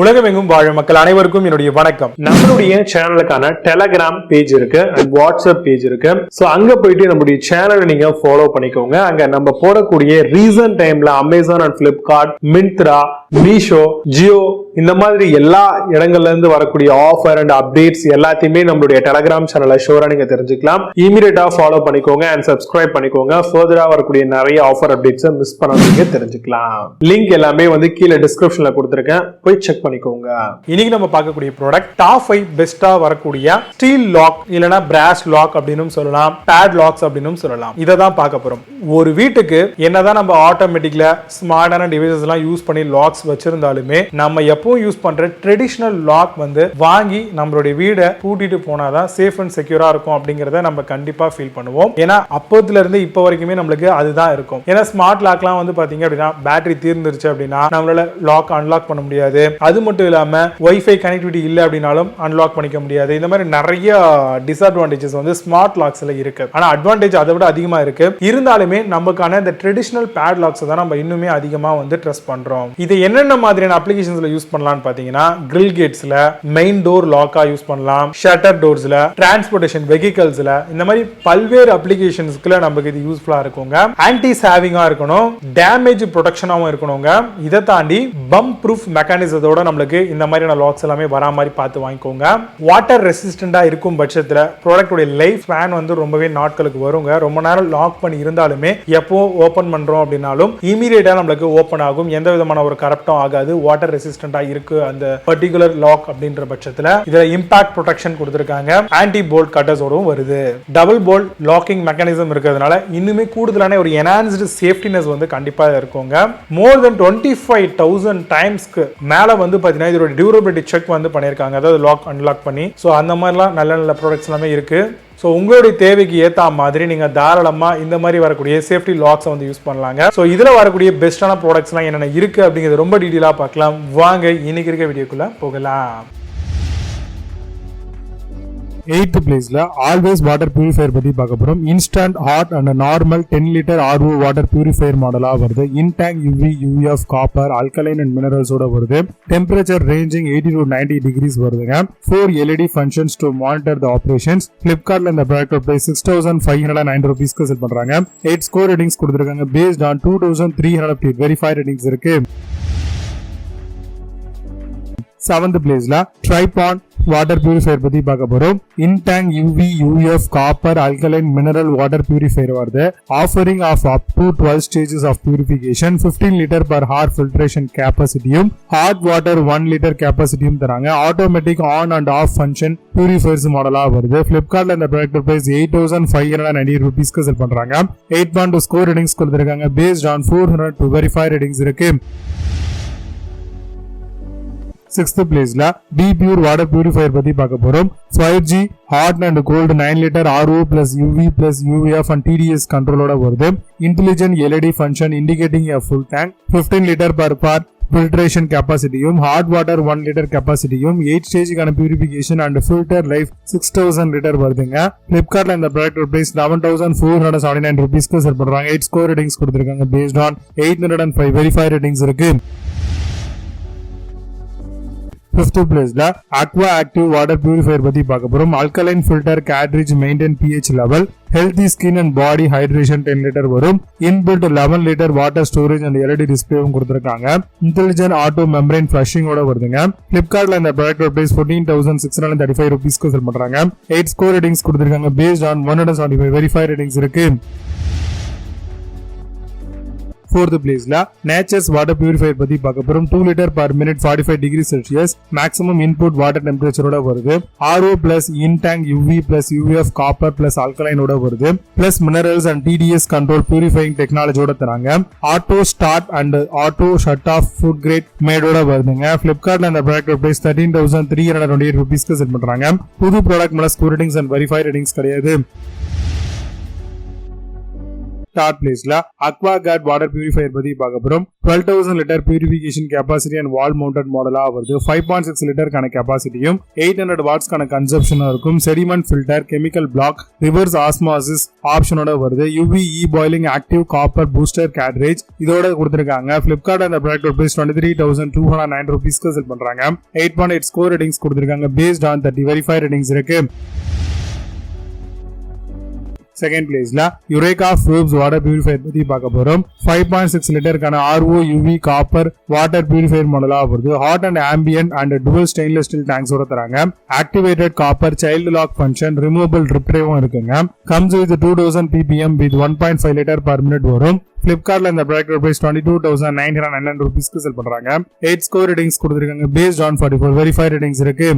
உலகமெங்கும் வாழும் மக்கள் அனைவருக்கும் என்னுடைய வணக்கம். நம்மளுடைய சேனலுக்கான டெலகிராம் பேஜ் இருக்கு அண்ட் வாட்ஸ்அப் பேஜ் இருக்கு. சோ அங்க போயிட்டு நம்மளுடைய சேனலை நீங்க ஃபாலோ பண்ணிக்கோங்க. அங்க நம்ம போடக்கூடிய ரீசன்ட் டைம்ல Amazon and Flipkart, Myntra, Meesho, Jio இந்த மாதிரி எல்லா இடங்கள்ல இருந்து வரக்கூடிய ஆஃபர் அண்ட் அப்டேட்ஸ் எல்லாத்தையுமே நம்மளுடைய டெலகிராம் சேனல்ல ஷோரா நீங்க தெரிஞ்சுக்கலாம். இமீடியட்டா ஃபாலோ பண்ணிக்கோங்க அண்ட் சப்ஸ்கிரைப் பண்ணிக்கோங்க. ஃபர்தரா வரக்கூடிய நிறைய ஆஃபர் அப்டேட்ஸ் மிஸ் பண்ணாதீங்க, தெரிஞ்சுக்கலாம். லிங்க் எல்லாமே கீழே டிஸ்கிரிப்ஷன்ல கொடுத்திருக்கேன், போய் செக் பண்ணிக்கோங்க. இன்னைக்கு நம்ம பார்க்கக்கூடிய ப்ராடக்ட் டாப் 5 பெஸ்டா வரக்கூடிய ஸ்டீல் லாக் இல்லனா பிராஸ் லாக் அப்படினும் சொல்லலாம், பேட் லாக்ஸ் அப்படினும் சொல்லலாம். இத தான் பார்க்க போறோம். ஒரு வீட்டுக்கு என்னதான் நம்ம ஆட்டோமேட்டிக்ல ஸ்மார்ட்டான டிவைசஸ் எல்லாம் யூஸ் பண்ணி லாக்ஸ் வச்சிருந்தாலுமே நம்ம எப்பவும் யூஸ் பண்ற ட்ரெடிஷனல் லாக் வாங்கி நம்மளுடைய வீடை பூட்டிட்டு போனாதான் சேஃப் அண்ட் செக்யூரா இருக்கும் அப்படிங்கறத நம்ம கண்டிப்பா ஃபீல் பண்ணுவோம். ஏன்னா அப்போதுல இருந்து இப்போ வரைக்குமே நம்மளுக்கு அதுதான் இருக்கும். ஏன்னா ஸ்மார்ட் லாக்லாம் பாத்தீங்க அப்படின்னா பேட்டரி தீர்ந்துருச்சு அப்படின்னா நம்மளால லாக் அன்லாக் பண்ண முடியாது. அது மட்டும் இல்லாம வைஃபை கனெக்டிவிட்டி இல்ல அப்படினாலும் அன்லாக் பண்ணிக்க முடியாது. இந்த மாதிரி நிறைய டிஸ்அட்வான்டேஜஸ் ஸ்மார்ட் லாக்ஸ்ல இருக்கு. ஆனா அட்வான்டேஜ் அதை விட அதிகமா இருக்கு. இருந்தாலுமே நமக்கான இந்த ட்ரெடிஷனல் பேட் லாக்ஸ் தான் நம்ம இன்னுமே அதிகமா ட்ரஸ்ட் பண்றோம். இது என்னென்ன மாதிரியான அப்ளிகேஷன்ஸ்ல யூஸ் பண்ணலாம்னு பாத்தீங்கன்னா கிரில் கேட்ஸ்ல, மெயின் டோர் லாக்கா யூஸ் பண்ணலாம், ஷட்டர் டோர்ஸ்ல, டிரான்ஸ்போர்ட்டேஷன் வெஹிக்கிள்ஸ்ல, இந்த மாதிரி பல்வேறு அப்ளிகேஷன்ஸ்க்குள்ள நமக்கு இது யூஸ்ஃபுல்லா இருக்குங்க. ஆன்டி சேவிங்கா இருக்கணும், டேமேஜ் ப்ரொடெக்ஷனாவும் இருக்கணுங்க. இதை தாண்டி பம்ப் ப்ரூஃப் மெக்கானிசத்தோட நம்மளுக்கு இந்த மாதிரியான லாக்ஸ் எல்லாமே வரா மாதிரி பார்த்து வாங்கிக்கோங்க. வாட்டர் ரெசிஸ்டண்டா இருக்கும் பட்சத்துல ப்ராடக்டோட லைஃப் ஸ்பேன் ரொம்பவே நாட்களுக்கு வருங்க. ரொம்ப நேரம் லாக் பண்ணி இருந்தாலுமே எப்போ ஓபன் பண்றோம் அப்படின்னாலும் இமீடியட்டா நம்மளுக்கு ஓபன் ஆகும். எந்த விதமான ஒரு கரப்டும் ஆகாது. வாட்டர் ரெசிஸ்டண்டா இருக்கு அந்த பர்டிகுலர் லாக் அப்படின்ற பட்சத்துல இதுல இம்பாக்ட் ப்ரொடெக்ஷன் கொடுத்திருக்காங்க. ஆன்டி போல்ட் கட்டர்ஸோடவும் வருது. டபுள் போல்ட் லாக்கிங் மெக்கானிசம் இருக்கிறதுனால இன்னுமே கூடுதலான ஒரு என்ஹான்ஸ்டு சேஃப்டினஸ் கண்டிப்பா இருக்குங்க. மோர் தென் 25,000 டைம்ஸ்க்கு மேல பாத்தீங்கன்னா இதோட டியூரபிலிட்டி செக் பண்ணிருக்காங்க. அதாவது லாக் அன்லாக் பண்ணி. சோ அந்த மாதிரிலாம் நல்ல நல்ல ப்ராடக்ட்ஸ் எல்லாமே இருக்கு. ஸோ உங்களுடைய தேவைக்கு ஏற்ற மாதிரி நீங்கள் தாராளமாக இந்த மாதிரி வரக்கூடிய சேஃப்டி லாக்ஸை யூஸ் பண்ணலாங்க. ஸோ இதில் வரக்கூடிய பெஸ்ட்டான ப்ராடக்ட்ஸ்லாம் என்னென்ன இருக்குது அப்படிங்கிறது ரொம்ப டீட்டெயிலாக பார்க்கலாம். வாங்க இன்னைக்கு இருக்க வீடியோக்குள்ளே போகலாம். 8th பிளேஸ்ல ஆல்வேஸ் வாட்டர் பியூரிஃபையர் பத்தி பார்க்க போறோம். Instant hot and normal 10 litre RO water purifier மாடலா வருது. In tank UV UF copper alkaline and மினரல்ஸோட வருது. டெம்பரேச்சர் ரேஞ்சிங் 80 to 90 degrees வருதுங்க. 4 LED functions to monitor the operations. Flipkartல இந்த ப்ராடக்ட் பிரைஸ் 6,509 rupeesக்கு செல் பண்றாங்க. 8 ஸ்கோர் ரேட்டிங்ஸ் கொடுத்திருக்காங்க. பேஸ்ட் ஆன் 2,300 வெரிஃபைட் ரேட்டிங்ஸ் இருக்கு. 7th பிளேஸ்ல ட்ரைபான் வாட்டர் பியூரிஃபையர் பத்தி பார்க்க போறோம். In tank UV UF copper alkaline mineral water purifier வருது. Offering of up to 12 stages of purification, 15 litre per hour filtration கெப்பாசிட்டியும், ஹாட் வாட்டர் 1 லிட்டர் கெப்பாசிட்டியும் தராங்க. Automatic on and off function purifiers மாடலா வருது. பிளிப்கார்ட்ல இந்த ப்ராடக்ட் பிரைஸ் 8,590 rupeesக்கு செல் பண்றாங்க. 8.2 score ratings கொடுத்திருக்காங்க. Based on 402 verified ratings இருக்கு. 6th பிளேஸ்ல டி பியூர் வாட்டர் பியூரிஃபையர் பத்தி பார்க்க போறோம். 5G hot and cold 9 litre RO plus UV plus UF and TDS கண்ட்ரோலோட வருது. Intelligent LED function indicating a full tank, 15 litre per hour filtration கெப்பாசிட்டியும், hot water 1 litre கெப்பாசிட்டியும், 8 ஸ்டேஜுக்கான purification and filter life 6,000 litre வருதுங்க. பிளிப்கார்ட்ல இந்த product price 11,479 rupeesக்கு sell பண்றாங்க. 8 score ratings கொடுத்திருக்காங்க. பேஸ்ட் ஆன் 805 வெரிஃபைட் ரேட்டிங்ஸ் இருக்கு. 5th பிளேஸ்ல அக்வா ஆக்டிவ் வாட்டர் பியூரிஃபையர் பத்தி பார்க்க போறோம். Alkaline filter cartridge maintain pH level, healthy skin and body hydration 10 litre வரும். Inbuilt 11 litre water storage and LED டிஸ்பிளேவும் கொடுத்திருக்காங்க. இன்டெலிஜென்ட் ஆட்டோ மெம்பரைன் ஃபிளஷிங்கோட வருதுங்க. பிளிப்கார்ட்ல இந்த ப்ராடக்ட் பிரைஸ் 14,635 rupeesக்கு செல் பண்றாங்க. 8 ஸ்கோர் ரேட்டிங்ஸ் கொடுத்திருக்காங்க. பேஸ்ட் ஆன் 175 வெரிஃபைட் ரேட்டிங்ஸ் இருக்கு. 4th பிளேஸ்ல நேச்சர்ஸ் வாட்டர் பியூரிஃபையர் பத்தி பார்க்க போறோம். 2 litre per minute 45 degrees Celsius maximum input water டெம்பரேச்சரோட வருது. RO plus in tank UV plus UF copper plus அல்கலைனோட வருது. Plus minerals and TDS control purifying டெக்னாலஜியோட தராங்க. Auto start and auto shut off food grade மேடோட வருதுங்க. பிளிப்கார்ட்ல இந்த ப்ராடக்ட் பிரைஸ் 13,328 rupeesக்கு செல் பண்றாங்க. புது ப்ராடக்ட் மேல score ratings and verified ratings கிடையாது. தேர்ட் பிளேஸ்ல அக்வா கார்ட் வாட்டர் பியூரிஃபையர் பத்தி பார்க்க போறோம். 12,000 litre purification capacity and wall mounted மாடலா வருது. 5.6 லிட்டருக்கான கெபாசிட்டியும் 800 வாட்ஸ்க்கான கன்சப்ஷனும் இருக்கும். Sediment filter, chemical block, reverse osmosis ஆப்ஷனோட வருது. UV boiling active copper booster cartridge இதோட கொடுத்திருக்காங்க. பிளிப்கார்ட் அந்த ப்ராடக்ட் பிரைஸ் 23,209 ரூபீஸ்க்கு செல் பண்றாங்க. 8.8 ஸ்கோர் ரேட்டிங்ஸ் கொடுத்திருக்காங்க. பேஸ்ட் ஆன் 30 வெரிஃபை ரேட்டிங்ஸ் இருக்கு. செகண்ட் பிளேஸ்ல யுரேகா ஃப்ரூப்ஸ் வாட்டர் பியூரிஃபையர் பத்தி பார்க்க போறோம். 5.6 லிட்டருக்கான RO UV copper water purifier மாடலா வருது. Hot and ambient and dual stainless steel டேங்க்ஸோட தராங்க. Activated copper child lock function, removable ட்ரிப்ரேவும் இருக்குங்க. Comes with 2000 ppm with 1.5 litre per minute வரும். பிளிப்கார்ட்ல இந்த ப்ராடக்ட் பிரைஸ் 22,999 ரூபீஸ்க்கு செல் பண்றாங்க. 8 ஸ்கோர் ரேட்டிங்ஸ் கொடுத்திருக்காங்க. பேஸ்ட் ஆன் 44 வெரிஃபை ரேட்டிங்ஸ் இருக்கு.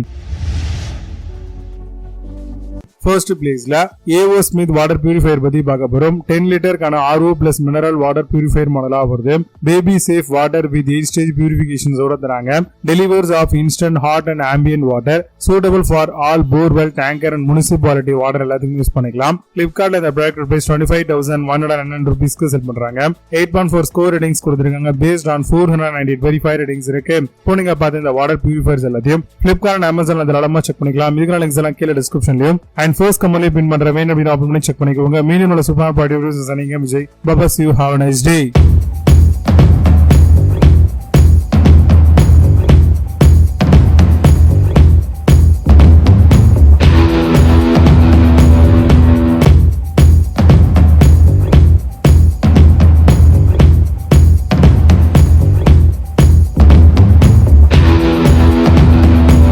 ஃபர்ஸ்ட் பிளேஸ்ல ஏஓ ஸ்மித் வாட்டர் பியூரிஃபையர் பத்தி பார்க்க போறோம். 10 லிட்டருக்கான RO plus mineral water purifier மாடலா வருது. Baby safe water with 8 stage பியூரிஃபிகேஷன்ஸோட தராங்க. Delivers of instant hot and ambient water, suitable for all borewell, tanker and municipality water எல்லாத்துக்கும் யூஸ் பண்ணிக்கலாம். பிளிப்கார்ட்ல இந்த ப்ராடக்ட் பிரைஸ் 25,109 ரூபீஸ்க்கு செல் பண்றாங்க. 8.4 ஸ்கோர் ரேட்டிங்ஸ் கொடுத்திருக்காங்க. பேஸ்ட் ஆன் 498 வெரிஃபை ரேட்டிங்ஸ் இருக்கு. இப்போ நீங்க பார்த்து இந்த வாட்டர் பியூரிஃபையர்ஸ் எல்லாத்தையும் பிளிப்கார்ட் அமேசான்ல தாராளமா செக் பண்ணிக்கலாம். இதுக்கான லிங்க்ஸ் எல்லாம் கீழே டிஸ்கிரிப்ஷன்லயும் ஃபர்ஸ்ட் கமெண்ட்ல பின் பண்ற வேணும் அப்படின்னு செக் பண்ணிக்கோங்க. மீண்டும் உள்ள சூப்பர் பார்ட்டி விஜய். பபஸ் you have a nice day.